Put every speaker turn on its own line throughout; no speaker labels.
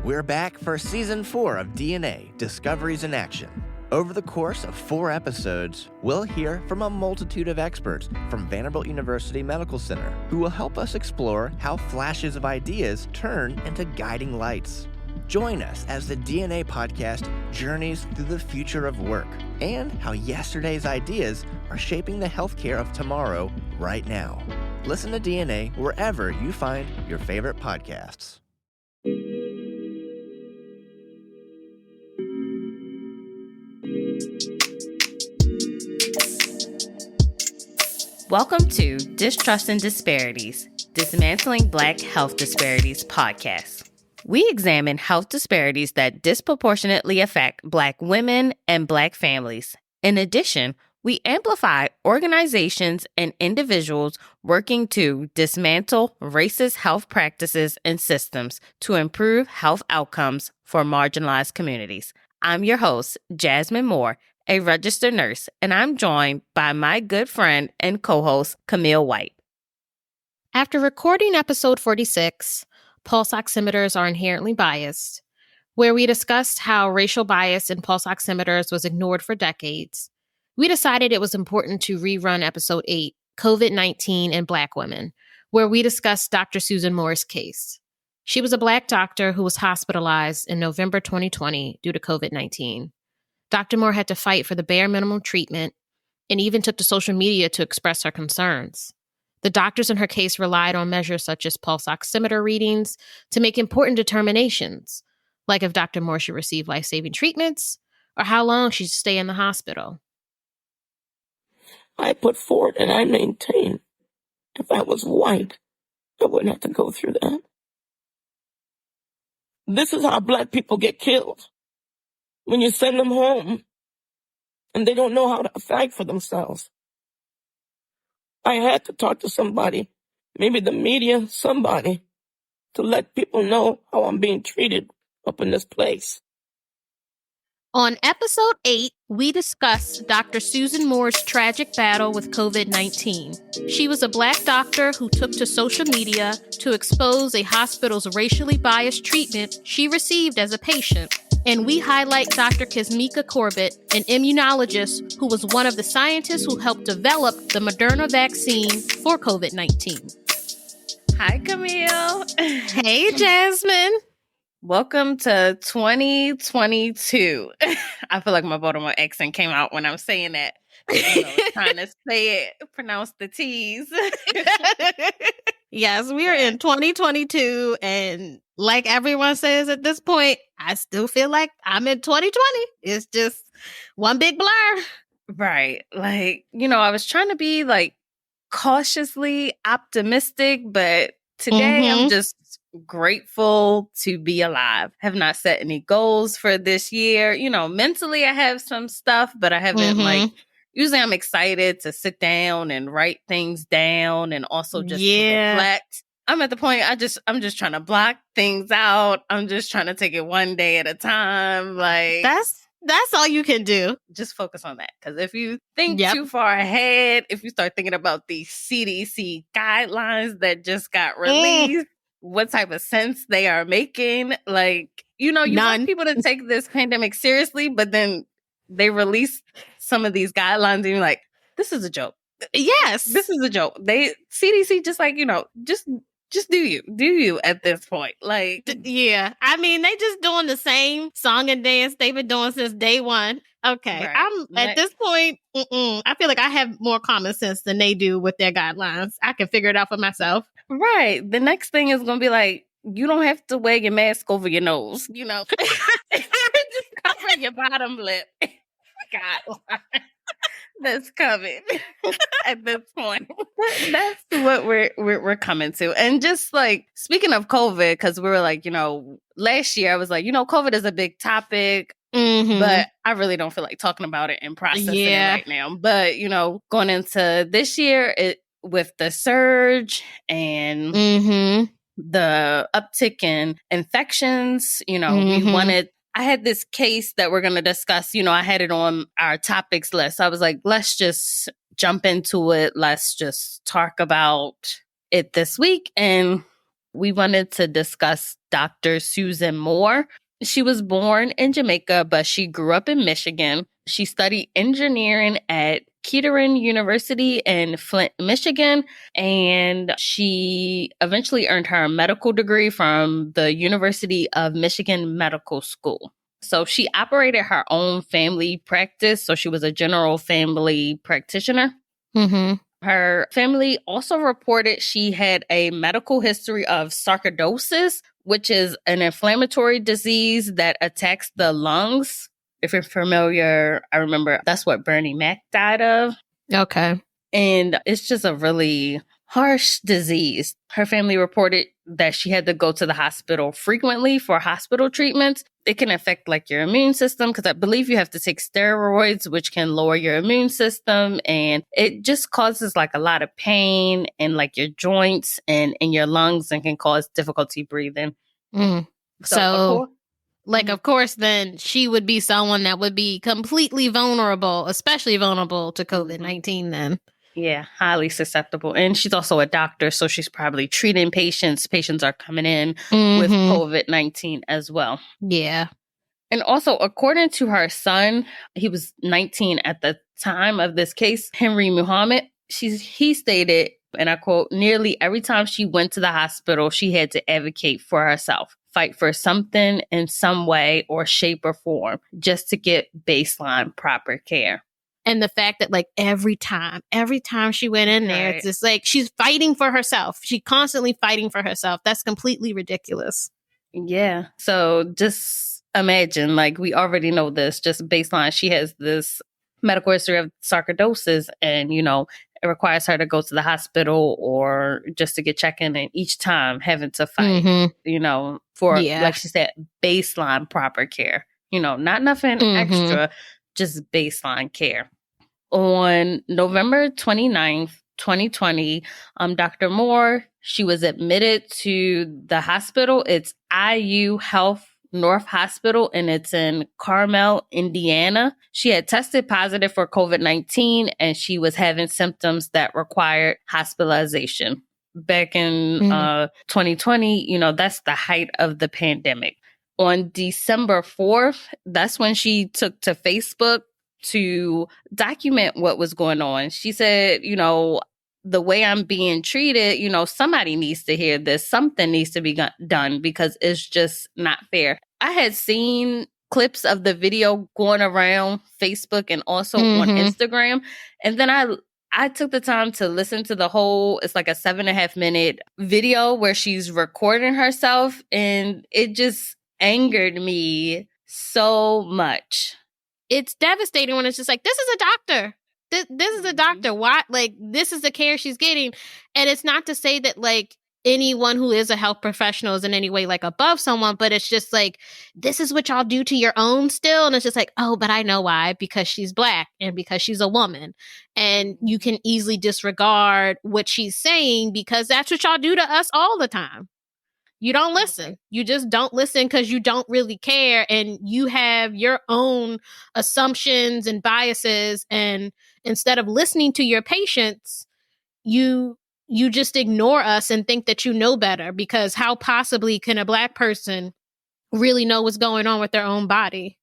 We're back for Season 4 of DNA Discoveries in Action. Over the course of 4 episodes, we'll hear from a multitude of experts from Vanderbilt University Medical Center who will help us explore how flashes of ideas turn into guiding lights. Join us as the DNA podcast journeys through the future of work and how yesterday's ideas are shaping the healthcare of tomorrow right now. Listen to DNA wherever you find your favorite podcasts.
Welcome to Distrust and Disparities, Dismantling Black Health Disparities podcast. We examine health disparities that disproportionately affect Black women and Black families. In addition, we amplify organizations and individuals working to dismantle racist health practices and systems to improve health outcomes for marginalized communities. I'm your host, Jasmine Moore, a registered nurse, and I'm joined by my good friend and co-host, Camille White.
After recording episode 46, Pulse oximeters are inherently biased, where we discussed how racial bias in pulse oximeters was ignored for decades, we decided it was important to rerun episode 8, COVID-19 and Black women, where we discussed Dr. Susan Moore's case. She was a Black doctor who was hospitalized in November 2020 due to COVID-19. Dr. Moore had to fight for the bare minimum treatment and even took to social media to express her concerns. The doctors in her case relied on measures such as pulse oximeter readings to make important determinations, like if Dr. Moore should receive life-saving treatments or how long she should stay in the hospital.
I put forward and I maintain if I was white, I wouldn't have to go through that. This is how Black people get killed. When you send them home and they don't know how to fight for themselves. I had to talk to somebody, maybe the media, somebody, to let people know how I'm being treated up in this place.
On episode 8, we discussed Dr. Susan Moore's tragic battle with COVID-19. She was a Black doctor who took to social media to expose a hospital's racially biased treatment she received as a patient. And we highlight Dr. Kismika Corbett, an immunologist who was one of the scientists who helped develop the Moderna vaccine for COVID-19.
Hi, Camille.
Hey, Jasmine.
Welcome to 2022. I feel like my Baltimore accent came out when I was saying that. Trying to say it, pronounce the T's.
Yes, we are in 2022, and like everyone says at this point, I still feel like I'm in 2020. It's just one big blur.
Right. Like, I was trying to be like cautiously optimistic, but today I'm just grateful to be alive. Have not set any goals for this year. Mentally I have some stuff, but I haven't usually I'm excited to sit down and write things down and also just reflect. I'm at the point I'm just trying to block things out. I'm just trying to take it one day at a time. Like
that's all you can do.
Just focus on that. Because if you think too far ahead, if you start thinking about the CDC guidelines that just got released, what type of sense they are making, you want people to take this pandemic seriously, but then they release some of these guidelines and you're like, this is a joke.
Yes.
This is a joke. CDC just do you at this point.
Yeah. I mean, they just doing the same song and dance they've been doing since day one. Okay. Right. I'm at this point, I feel like I have more common sense than they do with their guidelines. I can figure it out for myself.
Right. The next thing is going to be like, you don't have to wear your mask over your nose, Just cover your bottom lip. God, that's coming at this point. That's what we're coming to. And just speaking of COVID, because we were last year I was COVID is a big topic, but I really don't feel like talking about it and processing it right now. But going into this year, with the surge and the uptick in infections, I had this case that we're going to discuss. I had it on our topics list. I was like, let's just jump into it. Let's just talk about it this week. And we wanted to discuss Dr. Susan Moore. She was born in Jamaica, but she grew up in Michigan. She studied engineering at Kettering University in Flint, Michigan, and she eventually earned her medical degree from the University of Michigan Medical School. So she operated her own family practice. So she was a general family practitioner.
Mm-hmm.
Her family also reported she had a medical history of sarcoidosis, which is an inflammatory disease that attacks the lungs. If you're familiar, I remember that's what Bernie Mac died of.
Okay.
And it's just a really harsh disease. Her family reported that she had to go to the hospital frequently for hospital treatments. It can affect like your immune system because I believe you have to take steroids, which can lower your immune system. And it just causes like a lot of pain in like your joints and in your lungs and can cause difficulty breathing.
Mm. So of course, then she would be someone that would be completely vulnerable, especially vulnerable to COVID-19 then.
Yeah, highly susceptible. And she's also a doctor, so she's probably treating patients. Patients are coming in with COVID-19 as well.
Yeah.
And also, according to her son, he was 19 at the time of this case, Henry Muhammad, he stated, and I quote, nearly every time she went to the hospital, she had to advocate for herself, fight for something in some way or shape or form just to get baseline proper care.
And the fact that like every time she went in there, it's just like she's fighting for herself. She's constantly fighting for herself. That's completely ridiculous.
Yeah. So just imagine, like we already know this, just baseline. She has this medical history of sarcoidosis and, you know, it requires her to go to the hospital or just to get checked in and each time having to fight, you know, for, like she said, baseline proper care, you know, not nothing extra, just baseline care. On November 29th, 2020, Dr. Moore, she was admitted to the hospital. It's IU Health North Hospital, and it's in Carmel, Indiana. She had tested positive for COVID-19, and she was having symptoms that required hospitalization. Back in 2020, you know, that's the height of the pandemic. On December 4th, that's when she took to Facebook to document what was going on. She said, you know, the way I'm being treated, you know, somebody needs to hear this. Something needs to be done because it's just not fair. I had seen clips of the video going around Facebook and also on Instagram. And then I took the time to listen to the whole, it's like a 7.5 minute video where she's recording herself. And it just angered me so much.
It's devastating when it's just like, this is a doctor. This is a doctor. Why? Like, this is the care she's getting. And it's not to say that, like, anyone who is a health professional is in any way, like, above someone, but it's just like, this is what y'all do to your own still. And it's just like, oh, but I know why. Because she's Black and because she's a woman. And you can easily disregard what she's saying because that's what y'all do to us all the time. You don't listen. You just don't listen because you don't really care. And you have your own assumptions and biases. And instead of listening to your patients, you just ignore us and think that you know better, because how possibly can a Black person really know what's going on with their own body?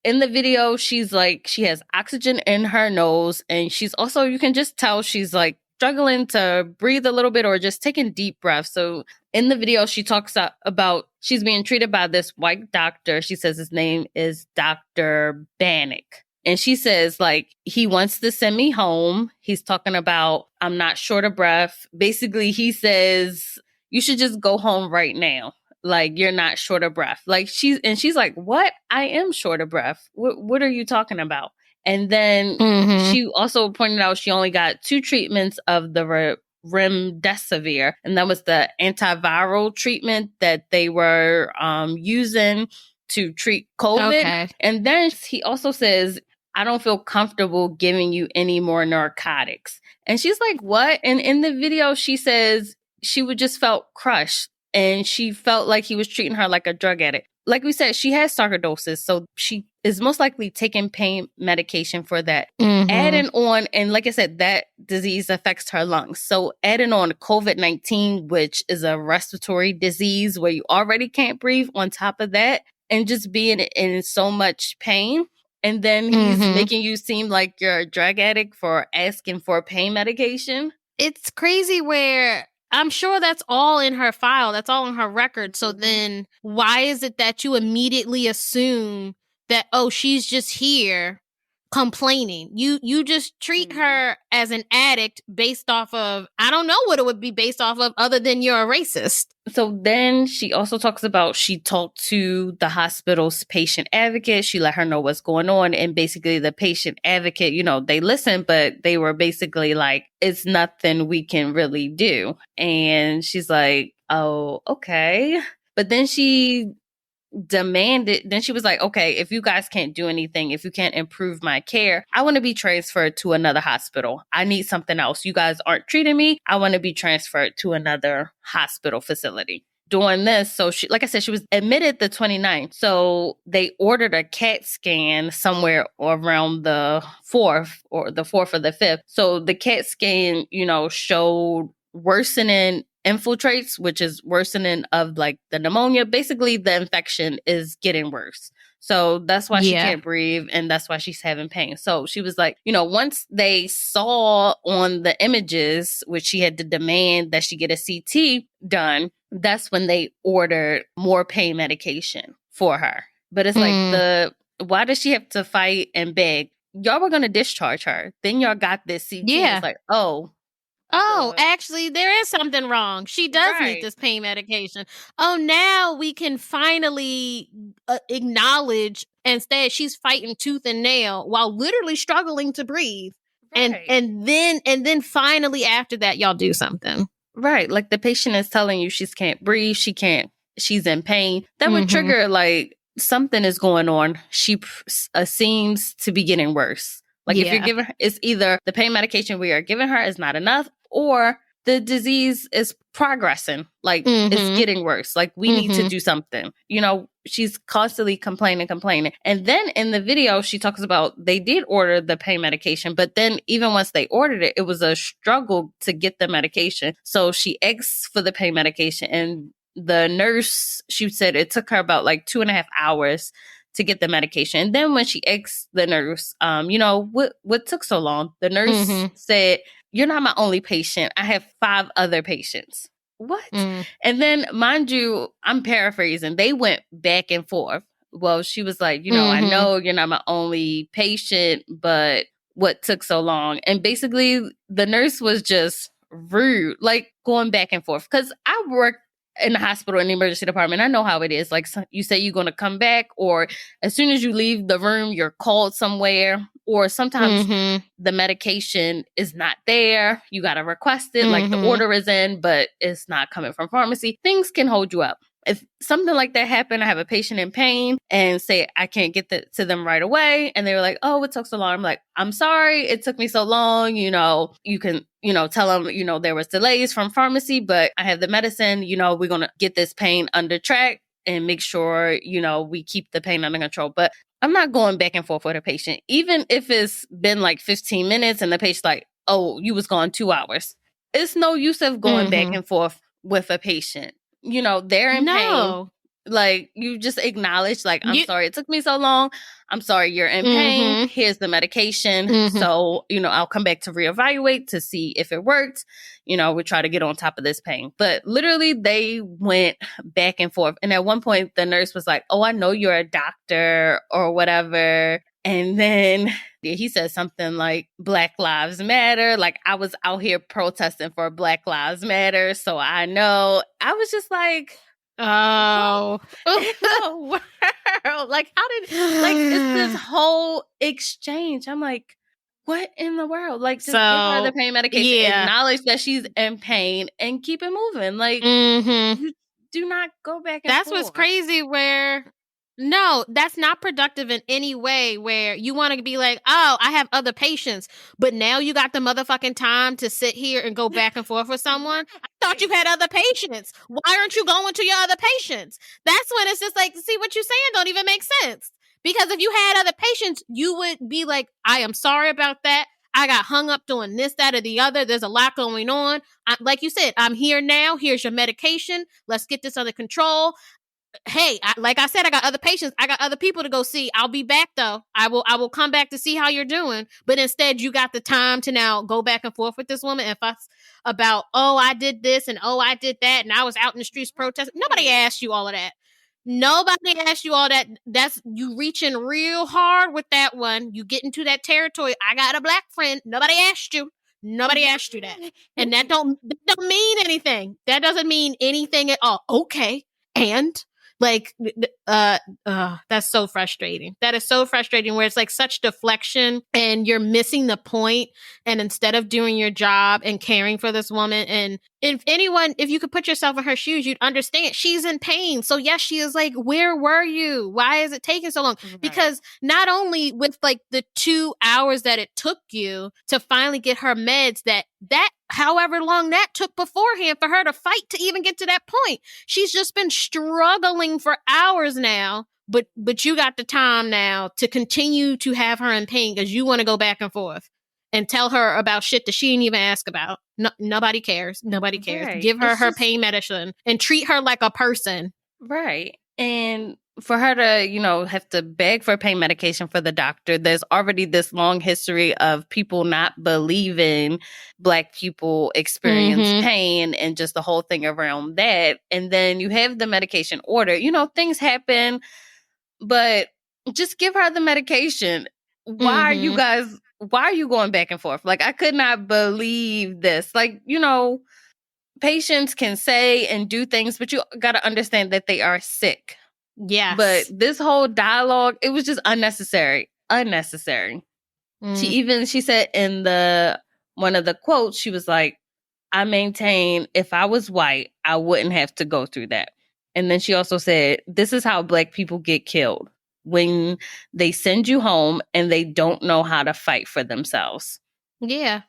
In the video, she's like, she has oxygen in her nose. And she's also, you can just tell she's like struggling to breathe a little bit or just taking deep breaths. So in the video, she talks about she's being treated by this white doctor. She says his name is Dr. Bannock. And she says, like, he wants to send me home. He's talking about, I'm not short of breath. Basically, he says, you should just go home right now. Like, you're not short of breath. Like, she's like, what? I am short of breath. What are you talking about? And then she also pointed out she only got 2 treatments of the remdesivir, and that was the antiviral treatment that they were using to treat COVID. Okay. And then he also says, I don't feel comfortable giving you any more narcotics. And she's like, what? And in the video, she says she would just felt crushed and she felt like he was treating her like a drug addict. like we said, she has sarcoidosis, so she is most likely taking pain medication for that. Adding on, and like I said, that disease affects her lungs. So adding on COVID-19, which is a respiratory disease where you already can't breathe on top of that, and just being in so much pain. And then he's making you seem like you're a drug addict for asking for pain medication.
It's crazy where I'm sure that's all in her file. That's all in her record. So then why is it that you immediately assume that, oh, she's just here complaining? You just treat her as an addict based off of, I don't know what it would be based off of other than you're a racist.
So then she also talks about she talked to the hospital's patient advocate. She let her know what's going on. And basically the patient advocate, they listened, but they were basically like, it's nothing we can really do. And she's like, oh, okay. But then she was like, okay, if you guys can't do anything, if you can't improve my care, I want to be transferred to another hospital. I need something else. You guys aren't treating me. I want to be transferred to another hospital facility. Doing this, so she, like I said, she was admitted the 29th. So they ordered a CAT scan somewhere around the 4th or the 5th. So the CAT scan, showed worsening infiltrates, which is worsening of like the pneumonia. Basically, the infection is getting worse. So that's why she can't breathe, and that's why she's having pain. So she was like, once they saw on the images, which she had to demand that she get a CT done, that's when they ordered more pain medication for her. But it's like why does she have to fight and beg? Y'all were going to discharge her. Then y'all got this CT. Yeah. It's like,
actually, there is something wrong. She does need this pain medication. Oh, now we can finally acknowledge instead she's fighting tooth and nail while literally struggling to breathe. Right. And then finally after that, y'all do something.
Right. Like the patient is telling you she can't breathe. She's in pain. That would trigger like something is going on. She seems to be getting worse. Like if you're giving her, it's either the pain medication we are giving her is not enough, or the disease is progressing. Like it's getting worse. Like we need to do something. She's constantly complaining. And then in the video, she talks about they did order the pain medication, but then even once they ordered it, it was a struggle to get the medication. So she asked for the pain medication, and the nurse, she said it took her about like 2.5 hours to get the medication. And then when she asked the nurse, what took so long? The nurse said, you're not my only patient. I have 5 other patients. What? And then, mind you, I'm paraphrasing. They went back and forth. Well, she was like, I know you're not my only patient, but what took so long? And basically, the nurse was just rude, like going back and forth. Because I worked in the hospital, in the emergency department. I know how it is. Like you say you're going to come back, or as soon as you leave the room, you're called somewhere, or sometimes the medication is not there. You got to request it. Like the order is in, but it's not coming from pharmacy. Things can hold you up. If something like that happened, I have a patient in pain and say I can't get to them right away, and they were like, oh, it took so long. I'm like, I'm sorry, it took me so long. You can, tell them, there was delays from pharmacy, but I have the medicine. We're going to get this pain under track and make sure, we keep the pain under control. But I'm not going back and forth with a patient, even if it's been like 15 minutes and the patient's like, oh, you was gone 2 hours. It's no use of going back and forth with a patient. They're in pain. Like, you just acknowledge, like, I'm sorry it took me so long. I'm sorry you're in pain. Here's the medication. So, I'll come back to reevaluate to see if it worked. We try to get on top of this pain. But literally, they went back and forth. And at one point, the nurse was like, oh, I know you're a doctor or whatever. And then he said something like, Black Lives Matter. Like, I was out here protesting for Black Lives Matter. So I know. I was just like,
oh,
in the world? Like, how did, like, it's this whole exchange. I'm like, what in the world? Like, just give her the pain medication, acknowledge that she's in pain, and keep it moving. Like, you do not go back and forth.
That's what's crazy, where No, that's not productive in any way where you want to be like, oh, I have other patients, but now you got the motherfucking time to sit here and go back and forth with someone. I thought you had other patients. Why aren't you going to your other patients? That's when it's just like, see, what you're saying don't even make sense. Because if you had other patients, you would be like, I am sorry about that. I got hung up doing this, that, or the other. There's a lot going on. Like you said, I'm here now. Here's your medication. Let's get this under control. Hey, like I said, I got other patients. I got other people to go see. I'll be back though. I will come back to see how you're doing. But instead, you got the time to now go back and forth with this woman and fuss about, oh, I did this and oh, I did that and I was out in the streets protesting. Nobody asked you all of that. Nobody asked you all that. That's you reaching real hard with that one. You get into that territory. I got a black friend. Nobody asked you. Nobody asked you that. And that don't mean anything. That doesn't mean anything at all. Okay. And like, that's so frustrating. That is so frustrating where it's like such deflection and you're missing the point. And instead of doing your job and caring for this woman, and if you could put yourself in her shoes, you'd understand she's in pain. So yes, she is like, where were you? Why is it taking so long? Right. Because not only with like the 2 hours that it took you to finally get her meds, that however long that took beforehand for her to fight to even get to that point. She's just been struggling for hours now, but you got the time now to continue to have her in pain because you want to go back and forth and tell her about shit that she didn't even ask about. No, nobody cares. Nobody cares. Right. Give her her pain medicine and treat her like a person.
Right. And for her to, have to beg for pain medication for the doctor, there's already this long history of people not believing Black people experience pain and just the whole thing around that. And then you have the medication order. Things happen, but just give her the medication. Why are you going back and forth? Like, I could not believe this. Like, patients can say and do things, but you got to understand that they are sick.
Yes.
But this whole dialogue, it was just unnecessary. Unnecessary. She said in one of the quotes, she was like, I maintain if I was white, I wouldn't have to go through that. And then she also said, this is how Black people get killed. When they send you home and they don't know how to fight for themselves.
Yeah.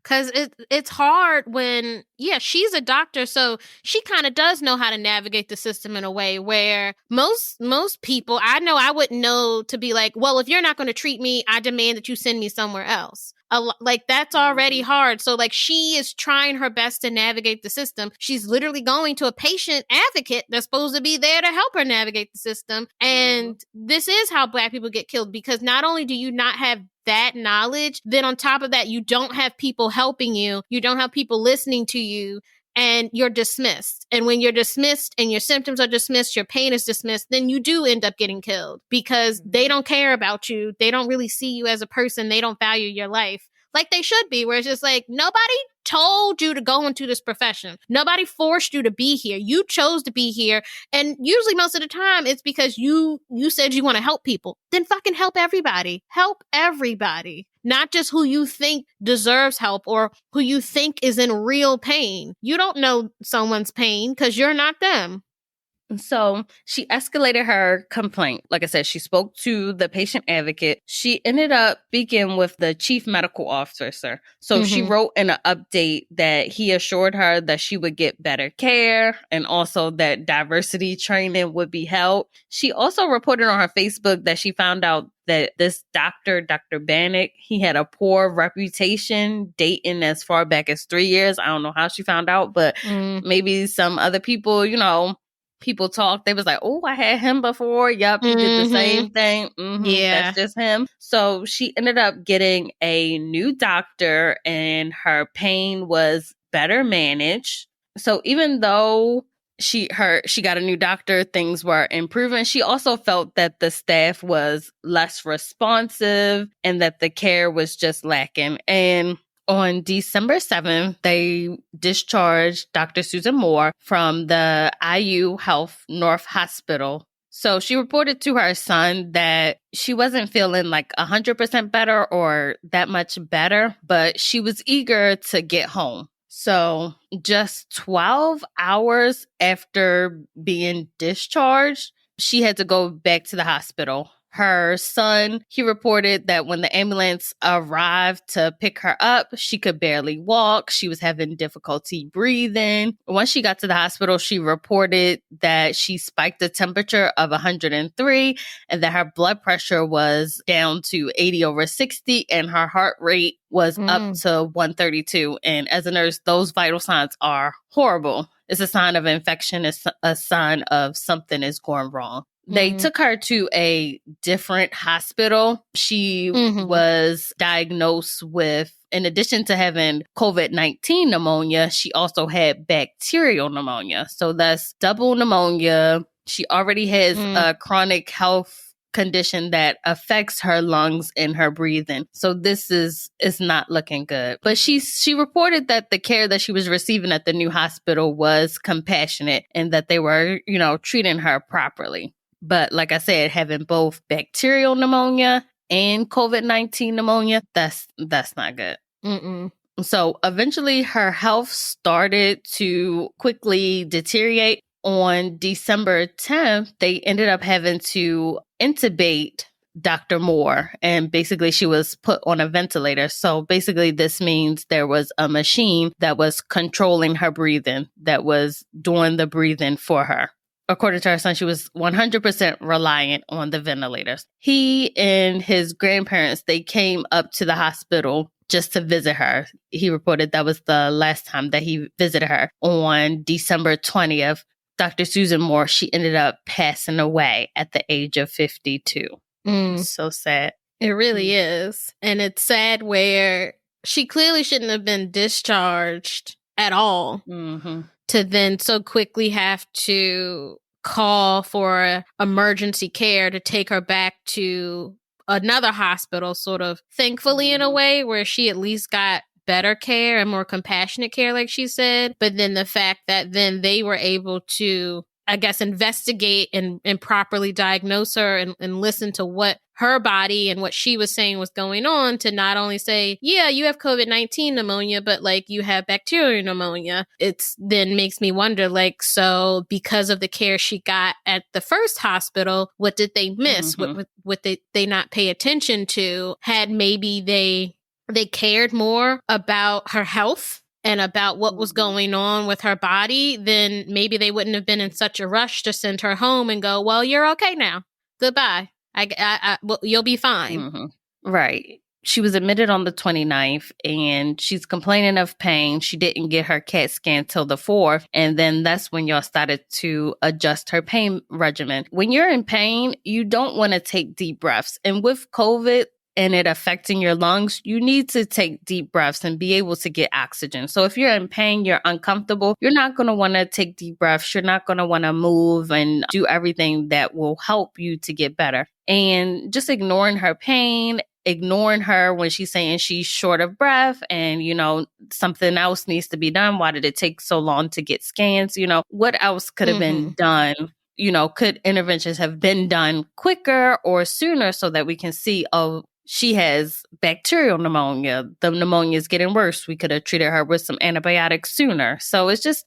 Because it's hard when, she's a doctor, so she kind of does know how to navigate the system in a way where most people, I know I wouldn't know to be like, well, if you're not going to treat me, I demand that you send me somewhere else. Like, that's already hard. So, like, she is trying her best to navigate the system. She's literally going to a patient advocate that's supposed to be there to help her navigate the system. And this is how Black people get killed, because not only do you not have that knowledge, then on top of that, you don't have people helping you. You don't have people listening to you. And you're dismissed. And when you're dismissed and your symptoms are dismissed, your pain is dismissed, then you do end up getting killed because they don't care about you. They don't really see you as a person. They don't value your life like they should be, where it's just like, nobody told you to go into this profession. Nobody forced you to be here. You chose to be here. And usually most of the time it's because you said you want to help people. Then fucking help everybody. Help everybody. Not just who you think deserves help or who you think is in real pain. You don't know someone's pain because you're not them.
So she escalated her complaint. Like I said, she spoke to the patient advocate. She ended up speaking with the chief medical officer. So she wrote in an update that he assured her that she would get better care and also that diversity training would be held. She also reported on her Facebook that she found out that this doctor, Dr. Bannock, he had a poor reputation dating as far back as 3 years. I don't know how she found out, but maybe some other people, people talk. They was like, oh, I had him before. Yup, he did the same thing. Yeah. That's just him. So she ended up getting a new doctor and her pain was better managed. So even though she got a new doctor, things were improving, she also felt that the staff was less responsive and that the care was just lacking. And on December 7th, they discharged Dr. Susan Moore from the IU Health North Hospital. So she reported to her son that she wasn't feeling like 100% better or that much better, but she was eager to get home. So just 12 hours after being discharged, she had to go back to the hospital. Her son, he reported that when the ambulance arrived to pick her up, she could barely walk. She was having difficulty breathing. Once she got to the hospital, she reported that she spiked a temperature of 103 and that her blood pressure was down to 80/60 and her heart rate was up to 132. And as a nurse, those vital signs are horrible. It's a sign of infection. It's a sign of something is going wrong. They took her to a different hospital. She was diagnosed with, in addition to having COVID-19 pneumonia, she also had bacterial pneumonia. So that's double pneumonia. She already has a chronic health condition that affects her lungs and her breathing. So this is not looking good. But she reported that the care that she was receiving at the new hospital was compassionate and that they were, treating her properly. But like I said, having both bacterial pneumonia and COVID-19 pneumonia, that's not good. So eventually her health started to quickly deteriorate. On December 10th, they ended up having to intubate Dr. Moore, and basically she was put on a ventilator. So basically this means there was a machine that was controlling her breathing, that was doing the breathing for her. According to her son, she was 100% reliant on the ventilators. He and his grandparents, they came up to the hospital just to visit her. He reported that was the last time that he visited her. On December 20th, Dr. Susan Moore, she ended up passing away at the age of 52. So sad.
It really is. And it's sad where she clearly shouldn't have been discharged at all to then so quickly have to call for emergency care to take her back to another hospital, sort of thankfully in a way where she at least got better care and more compassionate care, like she said. But then the fact that then they were able to, I guess, investigate and properly diagnose her and listen to what her body and what she was saying was going on, to not only say, yeah, you have COVID-19 pneumonia, but like you have bacterial pneumonia. It's then makes me wonder, like, so because of the care she got at the first hospital, what did they miss? What did they not pay attention to? Had maybe they cared more about her health and about what was going on with her body, then maybe they wouldn't have been in such a rush to send her home and go, well, you're okay now. Goodbye. Well, you'll be fine.
Right. She was admitted on the 29th and she's complaining of pain. She didn't get her CAT scan till the 4th. And then that's when y'all started to adjust her pain regimen. When you're in pain, you don't want to take deep breaths. And with COVID, and it affecting your lungs, you need to take deep breaths and be able to get oxygen. So if you're in pain, you're uncomfortable, you're not going to want to take deep breaths. You're not going to want to move and do everything that will help you to get better. And just ignoring her pain, ignoring her when she's saying she's short of breath and, something else needs to be done. Why did it take so long to get scans? What else could have been done? Could interventions have been done quicker or sooner so that we can see, she has bacterial pneumonia. The pneumonia is getting worse. We could have treated her with some antibiotics sooner. So it's just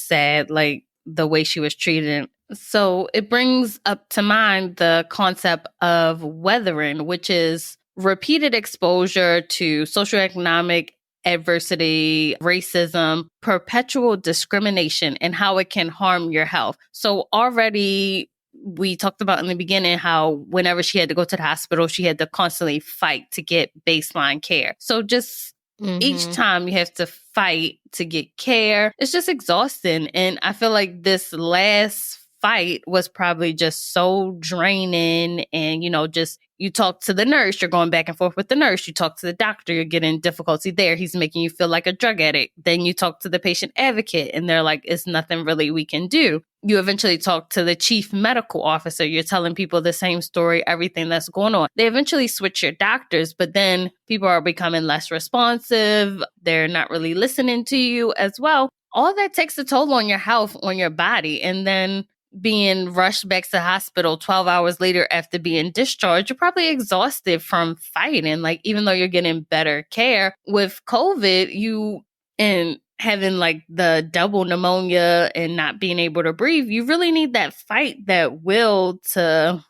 sad, like the way she was treated. So it brings up to mind the concept of weathering, which is repeated exposure to socioeconomic adversity, racism, perpetual discrimination, and how it can harm your health. So already we talked about in the beginning how whenever she had to go to the hospital, she had to constantly fight to get baseline care. So just each time you have to fight to get care, it's just exhausting. And I feel like this last fight was probably just so draining. And, just you talk to the nurse, you're going back and forth with the nurse. You talk to the doctor, you're getting difficulty there. He's making you feel like a drug addict. Then you talk to the patient advocate and they're like, it's nothing really we can do. You eventually talk to the chief medical officer. You're telling people the same story, everything that's going on. They eventually switch your doctors, but then people are becoming less responsive. They're not really listening to you as well. All that takes a toll on your health, on your body. And then being rushed back to the hospital 12 hours later after being discharged, you're probably exhausted from fighting. Like, even though you're getting better care with COVID, and having like the double pneumonia and not being able to breathe, you really need that fight, that will to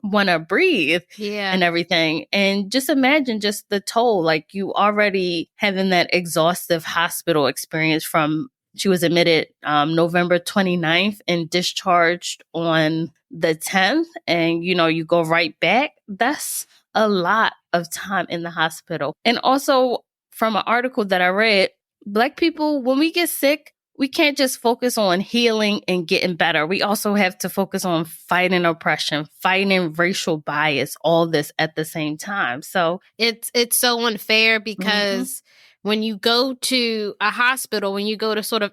want to breathe and everything. And just imagine just the toll, like you already having that exhaustive hospital experience from, she was admitted November 29th and discharged on the 10th. And, you go right back. That's a lot of time in the hospital. And also from an article that I read, Black people, when we get sick, we can't just focus on healing and getting better. We also have to focus on fighting oppression, fighting racial bias, all this at the same time. So
it's so unfair because when you go to a hospital, when you go to sort of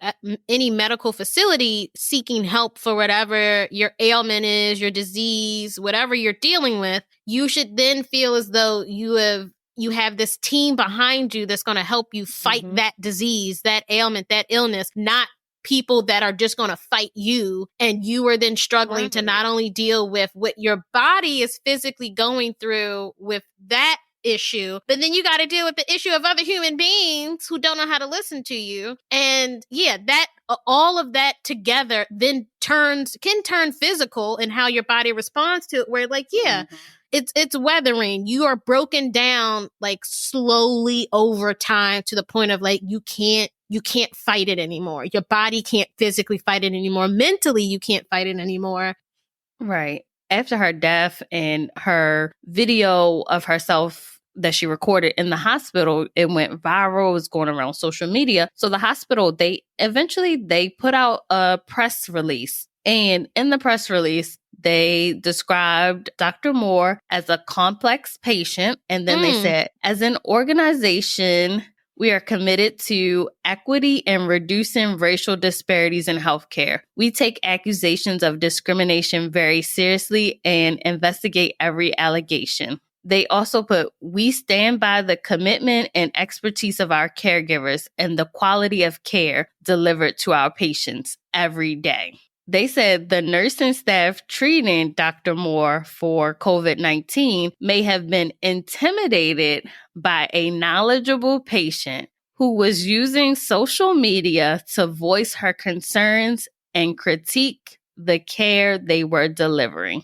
any medical facility seeking help for whatever your ailment is, your disease, whatever you're dealing with, you should then feel as though you have this team behind you that's going to help you fight that disease, that ailment, that illness, not people that are just going to fight you. And you are then struggling to not only deal with what your body is physically going through with that issue, but then you got to deal with the issue of other human beings who don't know how to listen to you. And that all of that together then can turn physical in how your body responds to it, where like, it's weathering. You are broken down like slowly over time to the point of like, you can't fight it anymore. Your body can't physically fight it anymore. Mentally, you can't fight it anymore.
Right. After her death and her video of herself that she recorded in the hospital, it went viral. It was going around social media. So the hospital, they put out a press release. And in the press release, they described Dr. Moore as a complex patient. And then they said, as an organization, we are committed to equity and reducing racial disparities in healthcare. We take accusations of discrimination very seriously and investigate every allegation. They also put, we stand by the commitment and expertise of our caregivers and the quality of care delivered to our patients every day. They said the nursing staff treating Dr. Moore for COVID-19 may have been intimidated by a knowledgeable patient who was using social media to voice her concerns and critique the care they were delivering.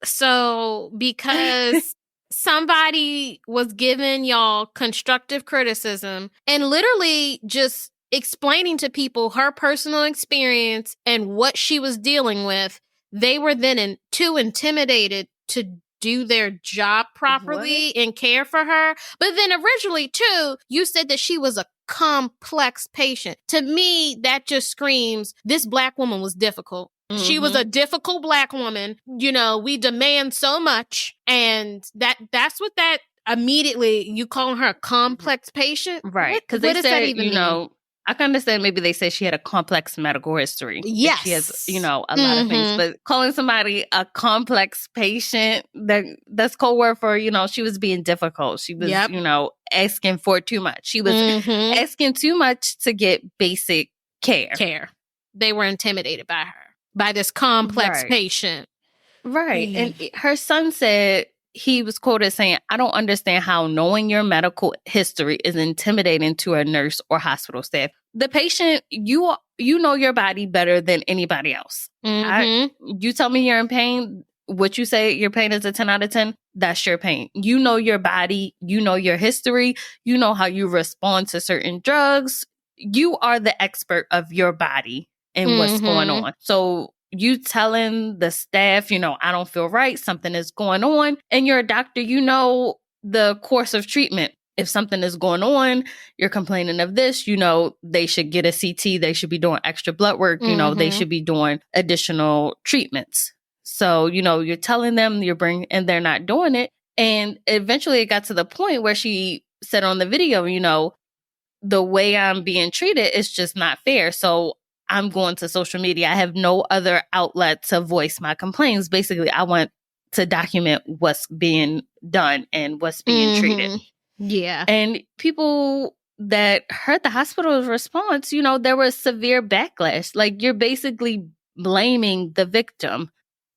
So because somebody was giving y'all constructive criticism and literally just explaining to people her personal experience and what she was dealing with, they were then too intimidated to do their job properly and care for her. But then originally, too, you said that she was a complex patient. To me, that just screams, this Black woman was difficult. She was a difficult Black woman. We demand so much. And that's what that immediately, you calling her a complex patient?
Right. Because they said, mean? I can understand maybe they said she had a complex medical history.
Yes.
She has, a lot of things. But calling somebody a complex patient, that's code word for, she was being difficult. She was, asking for too much. She was asking too much to get basic care.
They were intimidated by her, by this complex patient.
Right. And her son said, he was quoted saying, I don't understand how knowing your medical history is intimidating to a nurse or hospital staff. The patient, you know your body better than anybody else. You tell me you're in pain. What you say your pain is a 10 out of 10, that's your pain. You know your body. You know your history. You know how you respond to certain drugs. You are the expert of your body and what's going on. So you telling the staff, I don't feel right, something is going on, and you're a doctor, you know the course of treatment. If something is going on, you're complaining of this, they should get a CT, they should be doing extra blood work, they should be doing additional treatments. So, you're telling them and they're not doing it. And eventually it got to the point where she said on the video, the way I'm being treated is just not fair. So I'm going to social media. I have no other outlet to voice my complaints. Basically, I want to document what's being done and what's being treated.
Yeah.
And people that heard the hospital's response, there was severe backlash. Like, you're basically blaming the victim.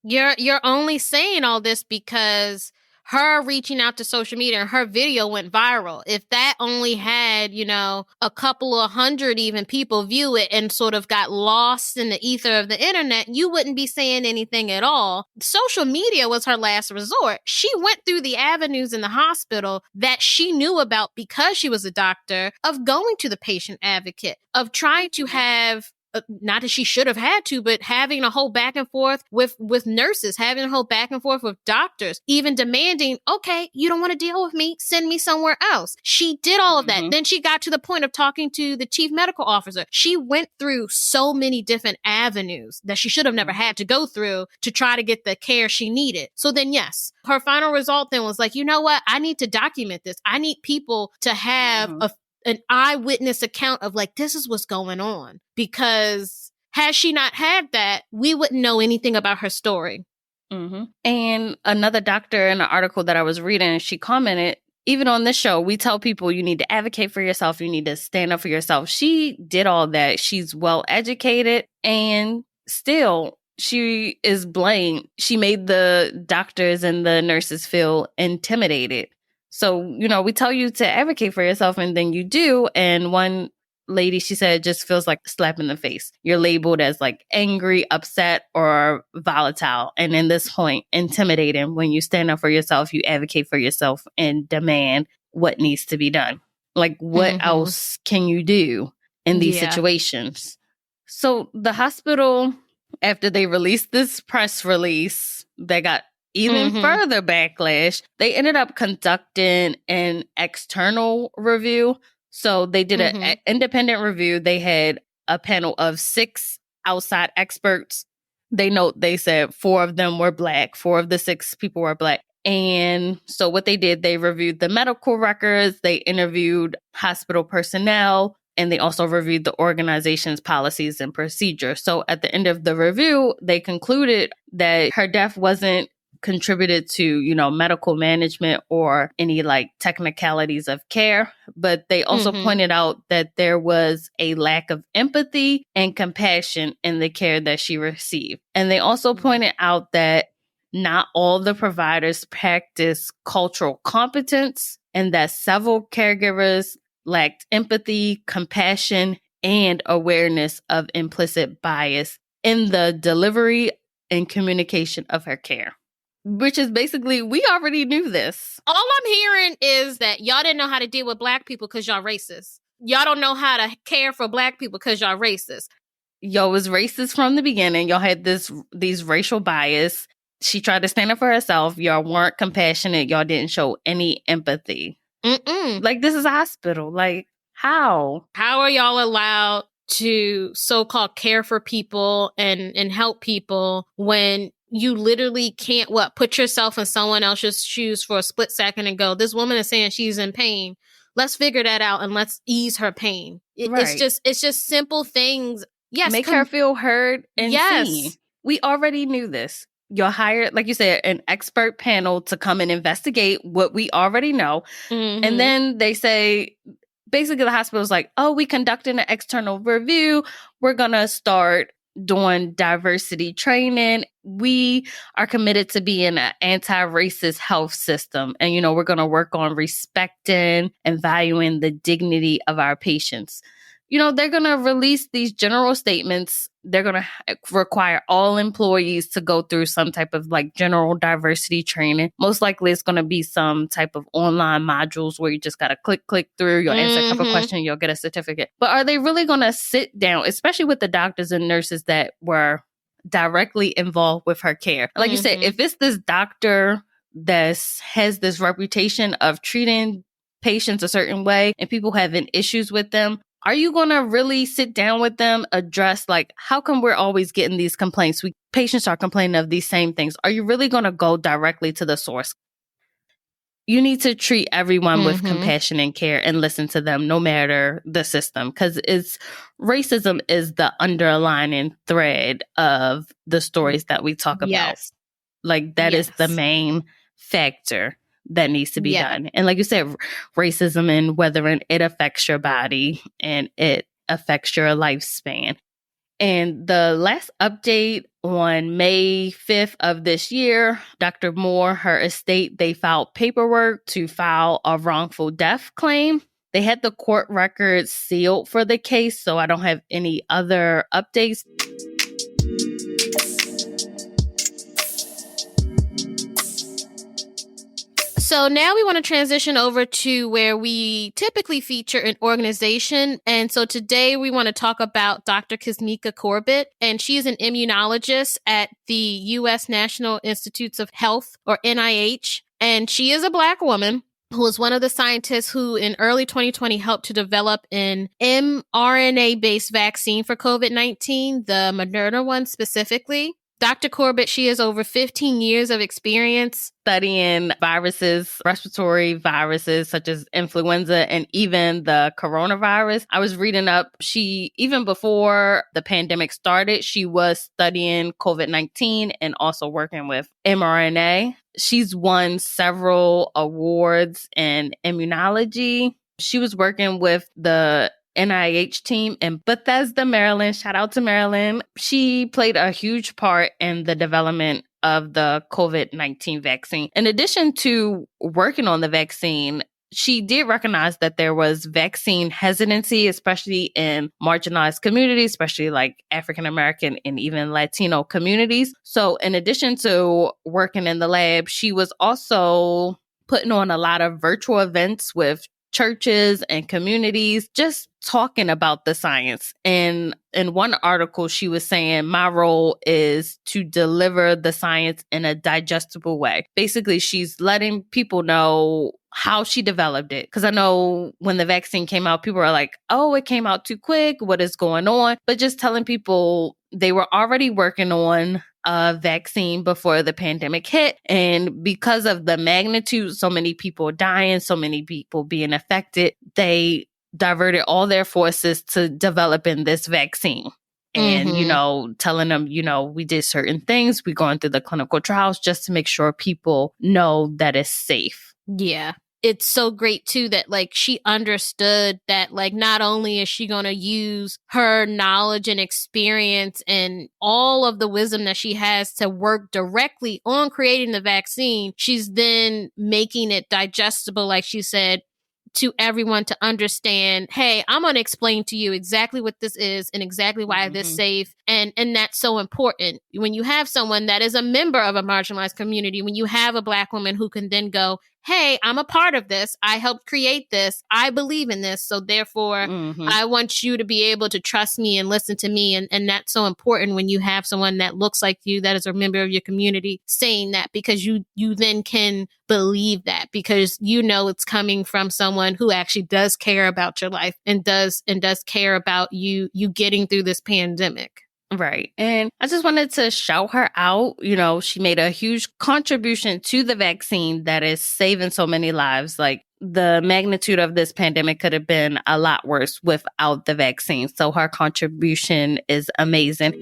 You're only saying all this because her reaching out to social media and her video went viral, if that only had, a couple of hundred even people view it and sort of got lost in the ether of the internet, you wouldn't be saying anything at all. Social media was her last resort. She went through the avenues in the hospital that she knew about because she was a doctor, of going to the patient advocate, of trying to have not that she should have had to, but having a whole back and forth with nurses, having a whole back and forth with doctors, even demanding, okay, you don't want to deal with me, send me somewhere else. She did all of that. Then she got to the point of talking to the chief medical officer. She went through so many different avenues that she should have never had to go through to try to get the care she needed. So then, yes, her final result then was like, you know what? I need to document this. I need people to have an eyewitness account of like, this is what's going on. Because had she not had that, we wouldn't know anything about her story.
And another doctor in an article that I was reading, she commented, even on this show, we tell people you need to advocate for yourself. You need to stand up for yourself. She did all that. She's well educated, and still she is blamed. She made the doctors and the nurses feel intimidated. So, we tell you to advocate for yourself, and then you do. And one lady, she said, it just feels like a slap in the face. You're labeled as like angry, upset, or volatile. And in this point, intimidating. When you stand up for yourself, you advocate for yourself and demand what needs to be done. Like, what else can you do in these situations? So the hospital, after they released this press release that got even further backlash, they ended up conducting an external review. So they did an independent review. They had a panel of 6 outside experts. They said 4 of them were Black. 4 of the 6 people were Black. And so what they did, they reviewed the medical records. They interviewed hospital personnel. And they also reviewed the organization's policies and procedures. So at the end of the review, they concluded that her death wasn't contributed to, medical management or any like technicalities of care. But they also pointed out that there was a lack of empathy and compassion in the care that she received. And they also pointed out that not all the providers practice cultural competence, and that several caregivers lacked empathy, compassion, and awareness of implicit bias in the delivery and communication of her care. Which is basically, we already knew this.
All I'm hearing is that y'all didn't know how to deal with Black people because y'all racist. Y'all don't know how to care for Black people because y'all racist.
Y'all was racist from the beginning. Y'all had these racial bias. She tried to stand up for herself. Y'all weren't compassionate. Y'all didn't show any empathy. Like, this is a hospital. Like, how?
How are y'all allowed to so-called care for people and help people when you literally can't, put yourself in someone else's shoes for a split second and go, this woman is saying she's in pain. Let's figure that out and let's ease her pain. It's just simple things. Yes.
Make her feel heard and seen. We already knew this. You'll hire, like you said, an expert panel to come and investigate what we already know. And then they say, basically the hospital's like, oh, we conducted an external review. We're going to start doing diversity training. We are committed to being an anti-racist health system. And, we're going to work on respecting and valuing the dignity of our patients. They're going to release these general statements. They're going to require all employees to go through some type of like general diversity training. Most likely it's going to be some type of online modules where you just got to click through. You'll answer a couple questions, you'll get a certificate. But are they really going to sit down, especially with the doctors and nurses that were directly involved with her care? Like you said, if it's this doctor that has this reputation of treating patients a certain way and people having issues with them, are you going to really sit down with them, address, like, how come we're always getting these complaints? Patients are complaining of these same things. Are you really going to go directly to the source? You need to treat everyone with compassion and care and listen to them no matter the system, because racism is the underlining thread of the stories that we talk about. Like, that is the main factor that needs to be done. And like you said, racism and whether it affects your body and it affects your lifespan. And the last update on May 5th of this year, Dr. Moore, her estate, they filed paperwork to file a wrongful death claim. They had the court records sealed for the case, so I don't have any other updates.
So now we want to transition over to where we typically feature an organization. And so today we want to talk about Dr. Kizzmekia Corbett, and she is an immunologist at the U.S. National Institutes of Health, or NIH. And she is a Black woman who was one of the scientists who in early 2020 helped to develop an mRNA-based vaccine for COVID-19, the Moderna one specifically. Dr. Corbett, she has over 15 years of experience
studying viruses, respiratory viruses such as influenza and even the coronavirus. I was reading up, even before the pandemic started, she was studying COVID-19 and also working with mRNA. She's won several awards in immunology. She was working with the NIH team in Bethesda, Maryland. Shout out to Maryland. She played a huge part in the development of the COVID-19 vaccine. In addition to working on the vaccine, she did recognize that there was vaccine hesitancy, especially in marginalized communities, especially like African American and even Latino communities. So in addition to working in the lab, she was also putting on a lot of virtual events with churches and communities, just talking about the science. And in one article, she was saying, my role is to deliver the science in a digestible way. Basically, she's letting people know how she developed it. Because I know when the vaccine came out, people were like, oh, it came out too quick. What is going on? But just telling people they were already working on a vaccine before the pandemic hit. And because of the magnitude, so many people dying, so many people being affected, they diverted all their forces to developing this vaccine. And, telling them, we did certain things. We're going through the clinical trials just to make sure people know that it's safe.
Yeah. It's so great too that she understood that not only is she going to use her knowledge and experience and all of the wisdom that she has to work directly on creating the vaccine, she's then making it digestible, like she said, to everyone to understand, hey, I'm going to explain to you exactly what this is and exactly why this is safe. And that's so important. When you have someone that is a member of a marginalized community, when you have a Black woman who can then go, hey, I'm a part of this. I helped create this. I believe in this. So therefore, I want you to be able to trust me and listen to me. And that's so important when you have someone that looks like you, that is a member of your community, saying that, because you then can believe that, because it's coming from someone who actually does care about your life and does care about you getting through this pandemic.
Right. And I just wanted to shout her out. She made a huge contribution to the vaccine that is saving so many lives. The magnitude of this pandemic could have been a lot worse without the vaccine. So her contribution is amazing.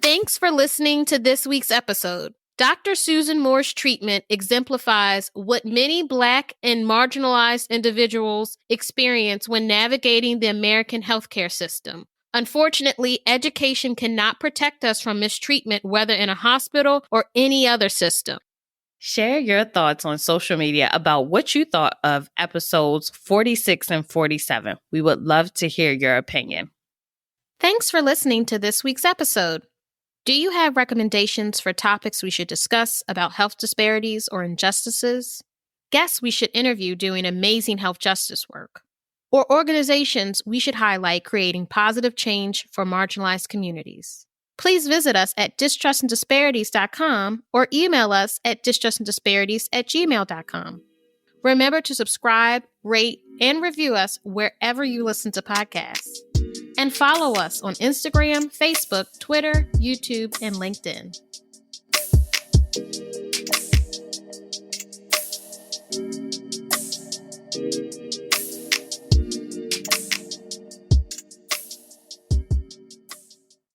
Thanks for listening to this week's episode. Dr. Susan Moore's treatment exemplifies what many Black and marginalized individuals experience when navigating the American healthcare system. Unfortunately, education cannot protect us from mistreatment, whether in a hospital or any other system.
Share your thoughts on social media about what you thought of episodes 46 and 47. We would love to hear your opinion.
Thanks for listening to this week's episode. Do you have recommendations for topics we should discuss about health disparities or injustices? Guests we should interview doing amazing health justice work? Or organizations we should highlight creating positive change for marginalized communities? Please visit us at distrustanddisparities.com or email us at distrustanddisparities@gmail.com. Remember to subscribe, rate, and review us wherever you listen to podcasts. And follow us on Instagram, Facebook, Twitter, YouTube, and LinkedIn.